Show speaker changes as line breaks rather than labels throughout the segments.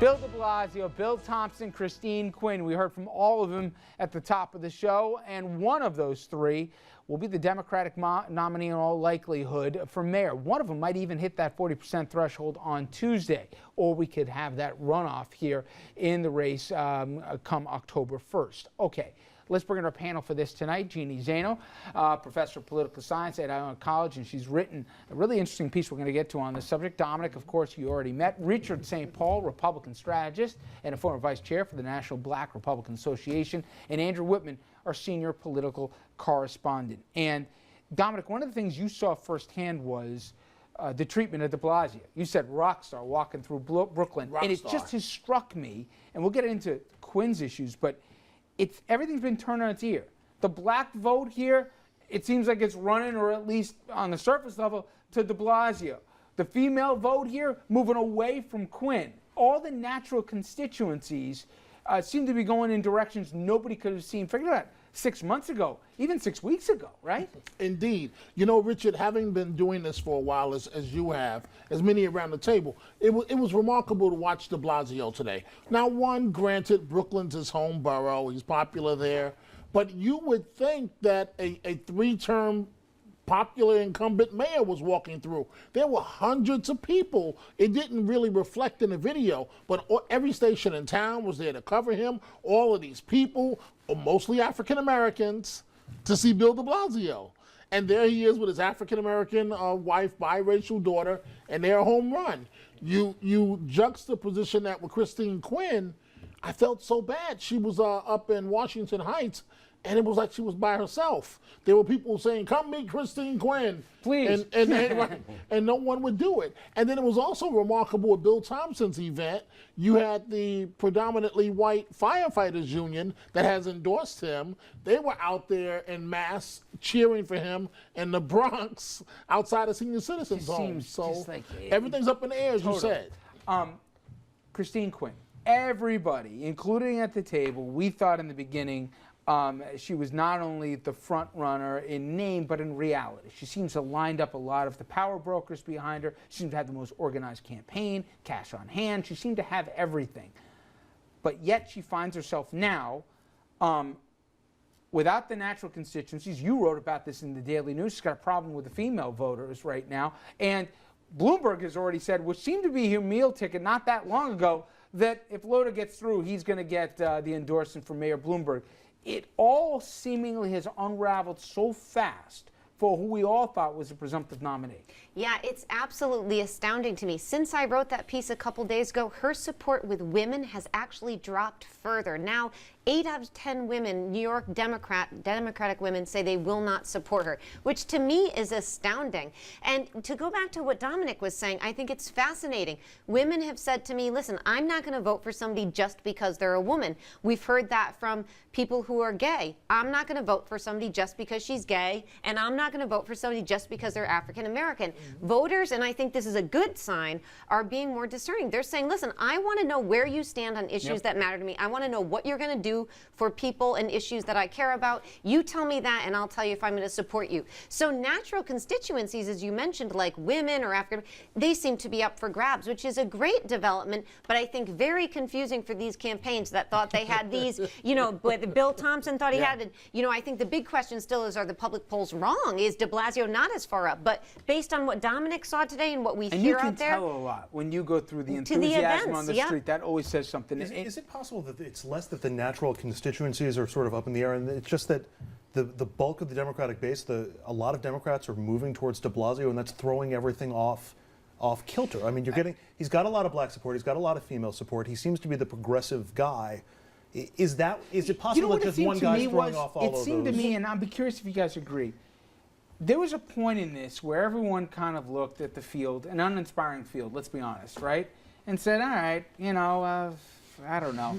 Bill de Blasio, Bill Thompson, Christine Quinn. We heard from all of them at the top of the show, and one of those three will be the Democratic nominee in all likelihood for mayor. One of them might even hit that 40% threshold on Tuesday, or we could have that runoff here in the race come October 1st. Okay. Let's bring in our panel for this tonight. Jeannie Zaino, professor of political science at Iona College, and she's written a really interesting piece we're going to get to on this subject. Dominic, of course, you already met. Richard St. Paul, Republican strategist and a former vice chair for the National Black Republican Association, and Andrew Whitman, our senior political correspondent. And Dominic, one of the things you saw firsthand was the treatment of de Blasio. You said rock star walking through Brooklyn, and it just has struck me, and we'll get into Quinn's issues, but everything's been turned on its ear. The black vote here, it seems like it's running, or at least on the surface level, to de Blasio. The female vote here, moving away from Quinn. All the natural constituencies seem to be going in directions nobody could have seen. Forget about 6 months ago, even 6 weeks ago, right?
Indeed. You know, Richard, having been doing this for a while, as you have, as many around the table, it was remarkable to watch de Blasio today. Now, one, granted, Brooklyn's his home borough. He's popular there. But you would think that a three-term popular incumbent mayor was walking through. There were hundreds of people. It didn't really reflect in the video, but every station in town was there to cover him. All of these people, mostly African Americans, to see Bill de Blasio. And there he is with his African American wife, biracial daughter, and their home run. You juxtaposition that with Christine Quinn. I felt so bad. She was up in Washington Heights, and it was like she was by herself. There were people saying, "Come meet Christine Quinn."
Please.
And no one would do it. And then it was also remarkable at Bill Thompson's event, you had the predominantly white firefighters union that has endorsed him. They were out there en masse cheering for him in the Bronx outside of senior citizens' homes. So like everything's up in the air, as you said.
Christine Quinn, everybody, including at the table, we thought in the beginning, she was not only the front runner in name, but in reality. She seems to have lined up a lot of the power brokers behind her. She seems to have the most organized campaign, cash on hand. She seemed to have everything. But yet she finds herself now without the natural constituencies. You wrote about this in the Daily News. She's got a problem with the female voters right now. And Bloomberg has already said, which seemed to be her meal ticket not that long ago, that if Loda gets through, he's going to get the endorsement from Mayor Bloomberg. It all seemingly has unraveled so fast for who we all thought was a presumptive nominee.
Yeah, it's absolutely astounding to me. Since I wrote that piece a couple days ago, her support with women has actually dropped further. Now, 8 out of 10 women, New York Democratic women, say they will not support her, which to me is astounding. And to go back to what Dominic was saying, I think it's fascinating. Women have said to me, listen, I'm not going to vote for somebody just because they're a woman. We've heard that from people who are gay. I'm not going to vote for somebody just because she's gay, and I'm not going to vote for somebody just because they're African American. Voters, and I think this is a good sign, are being more discerning. They're saying, listen, I want to know where you stand on issues that matter to me. I want to know what you're going to do for people and issues that I care about. You tell me that, and I'll tell you if I'm going to support you. So natural constituencies, as you mentioned, like women or African, they seem to be up for grabs, which is a great development, but I think very confusing for these campaigns that thought they had these, you know, but Bill Thompson thought he had it. You know, I think the big question still is, are the public polls wrong? Is de Blasio not as far up? But based on what Dominic saw today and what we hear out there.
And you can tell a lot when you go through the enthusiasm on the street. That always says something.
Is it possible that it's less that the natural constituencies are sort of up in the air, and it's just that the bulk of the Democratic base, a lot of Democrats are moving towards de Blasio, and that's throwing everything off kilter? I mean, he's got a lot of black support, he's got a lot of female support, he seems to be the progressive guy. Is it possible that just one guy's throwing off all of those?
It seemed to me, and I'd be curious if you guys agree, there was a point in this where everyone kind of looked at the field, an uninspiring field, let's be honest, right? And said, all right, you know, I don't know.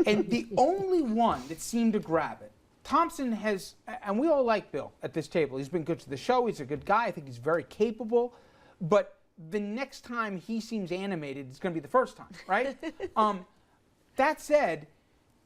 And the only one that seemed to grab it, Thompson has, and we all like Bill at this table. He's been good to the show. He's a good guy. I think he's very capable. But the next time he seems animated, it's going to be the first time, right? That said,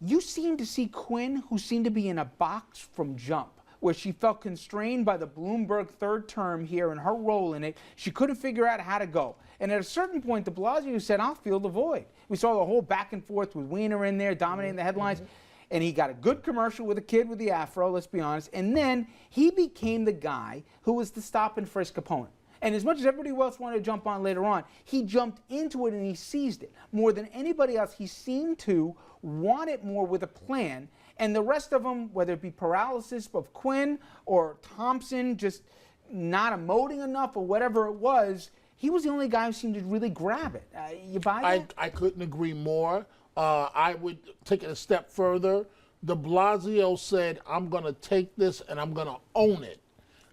you seem to see Quinn, who seemed to be in a box from jump. where she felt constrained by the Bloomberg third term here and her role in it. She couldn't figure out how to go. And at a certain point, de Blasio said, I'll fill the void. We saw the whole back and forth with Weiner in there dominating the headlines. And he got a good commercial with a kid with the afro, let's be honest. And then he became the guy who was the stop and frisk opponent. And as much as everybody else wanted to jump on later on, he jumped into it and he seized it. More than anybody else, he seemed to want it more with a plan. And the rest of them, whether it be paralysis of Quinn or Thompson just not emoting enough or whatever it was, he was the only guy who seemed to really grab it. You buy that?
I couldn't agree more. I would take it a step further. De Blasio said, I'm going to take this and I'm going to own it.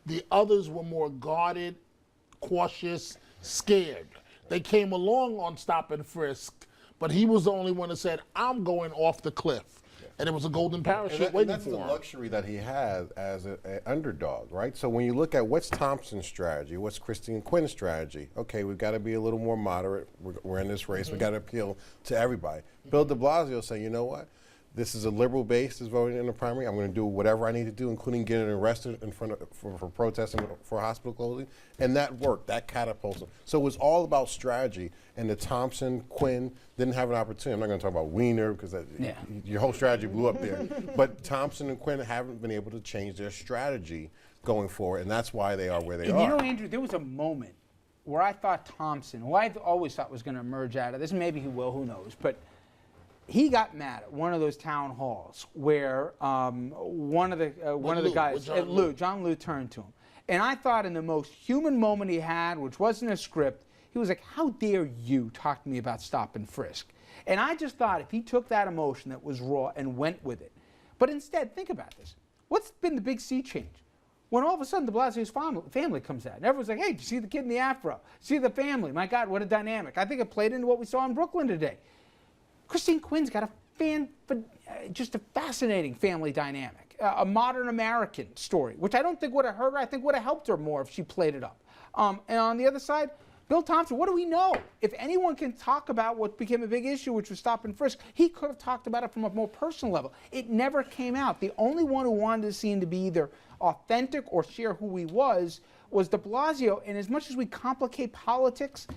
The others were more guarded, cautious, scared. They came along on stop and frisk, but he was the only one that said, I'm going off the cliff. And it was a golden parachute waiting
that's
for
the
him.
luxury that he has as an underdog, right? So when you look at what's Thompson's strategy, what's Christine Quinn's strategy, okay, we've got to be a little more moderate. We're in this race. We've got to appeal to everybody. Bill de Blasio saying, you know what? This is a liberal base that's voting in the primary. I'm going to do whatever I need to do, including getting arrested in front of, for protesting for hospital closing. And that worked. That catapulted him. So it was all about strategy. And the Thompson, Quinn didn't have an opportunity. I'm not going to talk about Weiner because your whole strategy blew up there. But Thompson and Quinn haven't been able to change their strategy going forward. And that's why they are where they are.
You know, Andrew, there was a moment where I thought Thompson, who I always thought was going to emerge out of this, maybe he will, who knows, but he got mad at one of those town halls where one of the guys, John Liu, turned to him. And I thought in the most human moment he had, which wasn't a script, he was like, how dare you talk to me about stop and frisk? And I just thought if he took that emotion that was raw and went with it. But instead, think about this. What's been the big sea change? When all of a sudden de Blasio's family comes out. And everyone's like, hey, did you see the kid in the afro? See the family? My God, what a dynamic. I think it played into what we saw in Brooklyn today. Christine Quinn's got just a fascinating family dynamic, a modern American story, which I don't think would have hurt her. I think would have helped her more if she played it up. And on the other side, Bill Thompson, what do we know? If anyone can talk about what became a big issue, which was stop and frisk, he could have talked about it from a more personal level. It never came out. The only one who wanted to seem to be either authentic or share who he was de Blasio. And as much as we complicate politics,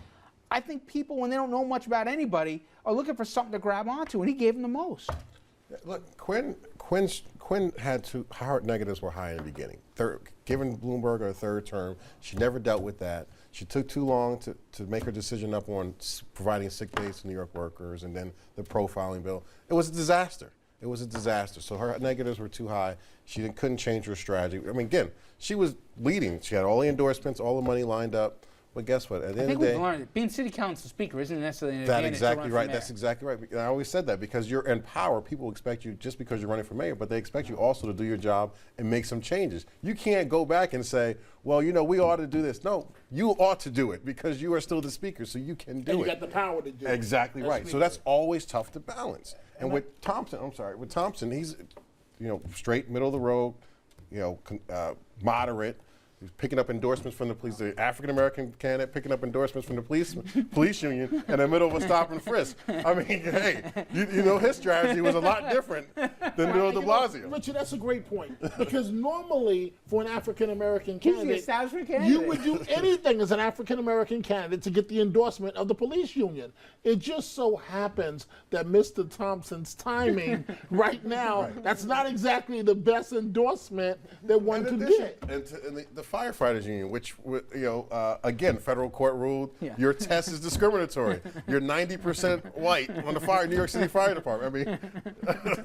I think people, when they don't know much about anybody, are looking for something to grab onto, and he gave them the most.
Look, Quinn had her negatives were high in the beginning. Giving Bloomberg a third term, she never dealt with that. She took too long to make her decision up on providing sick days to New York workers, and then the profiling bill. It was a disaster. It was a disaster. So her negatives were too high. She couldn't change her strategy. I mean, again, she was leading. She had all the endorsements, all the money lined up. But guess what? At the end of the day,
we've learned that being city council speaker isn't necessarily an
that's
advantage.
exactly right. That's exactly right. And I always said that because you're in power. People expect you just because you're running for mayor, but they expect you also to do your job and make some changes. You can't go back and say, well, you know, we ought to do this. No, you ought to do it because you are still the speaker, so you can do it.
You got the power to do it.
Exactly right. So that's always tough to balance. And with Thompson, he's, straight, middle of the road, moderate. He's picking up endorsements from the police, the African-American candidate picking up endorsements from the police union in the middle of a stop and frisk. I mean, hey, his strategy was a lot different than Bill de Blasio.
Richard, that's a great point. Because normally, for an African-American candidate, you would do anything as an African-American candidate to get the endorsement of the police union. It just so happens that Mr. Thompson's timing right now, that's not exactly the best endorsement that one could get.
And the firefighters union, which, again, federal court ruled your test is discriminatory. You're 90% white on the New York City Fire Department. I mean,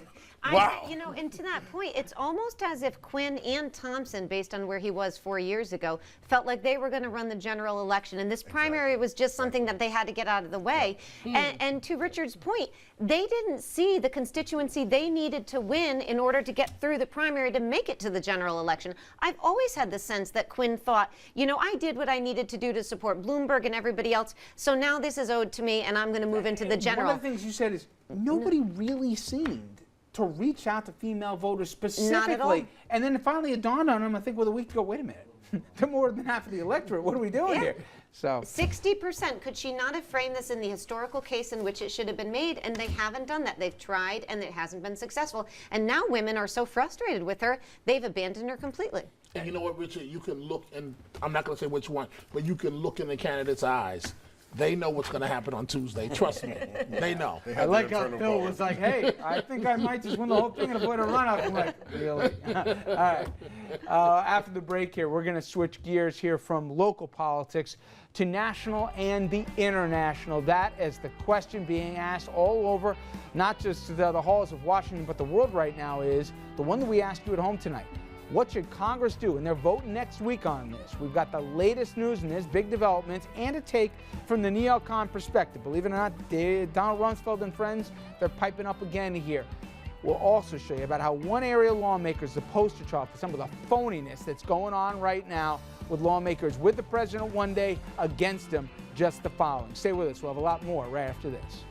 wow.
And to that point, it's almost as if Quinn and Thompson, based on where he was 4 years ago, felt like they were going to run the general election. And this primary was just something that they had to get out of the way. And to Richard's point, they didn't see the constituency they needed to win in order to get through the primary to make it to the general election. I've always had the sense that Quinn thought, I did what I needed to do to support Bloomberg and everybody else, so now this is owed to me and I'm going to move into the general.
One of the things you said is nobody really seemed to reach out to female voters specifically.
Not at all.
And then finally it dawned on him, I think, with a week to go, wait a minute. They're more than half of the electorate. What are we doing here? So
60%. Could she not have framed this in the historical case in which it should have been made? And they haven't done that. They've tried, and it hasn't been successful. And now women are so frustrated with her, they've abandoned her completely.
And you know what, Richard? You can look, and I'm not going to say which one, but you can look in the candidate's eyes. They know what's going to happen on Tuesday. Trust me. They know.
I like how Phil was like, hey, I think I might just win the whole thing and avoid a runoff. I'm like, really? All right. After the break here, we're going to switch gears here from local politics to national and the international. That is the question being asked all over, not just the halls of Washington, but the world right now is the one that we asked you at home tonight. What should Congress do? And they're voting next week on this. We've got the latest news and there's big developments and a take from the neocon perspective. Believe it or not, Donald Rumsfeld and friends, they're piping up again here. We'll also show you about how one area lawmaker is the poster child for some of the phoniness that's going on right now with lawmakers with the president one day, against him just the following. Stay with us. We'll have a lot more right after this.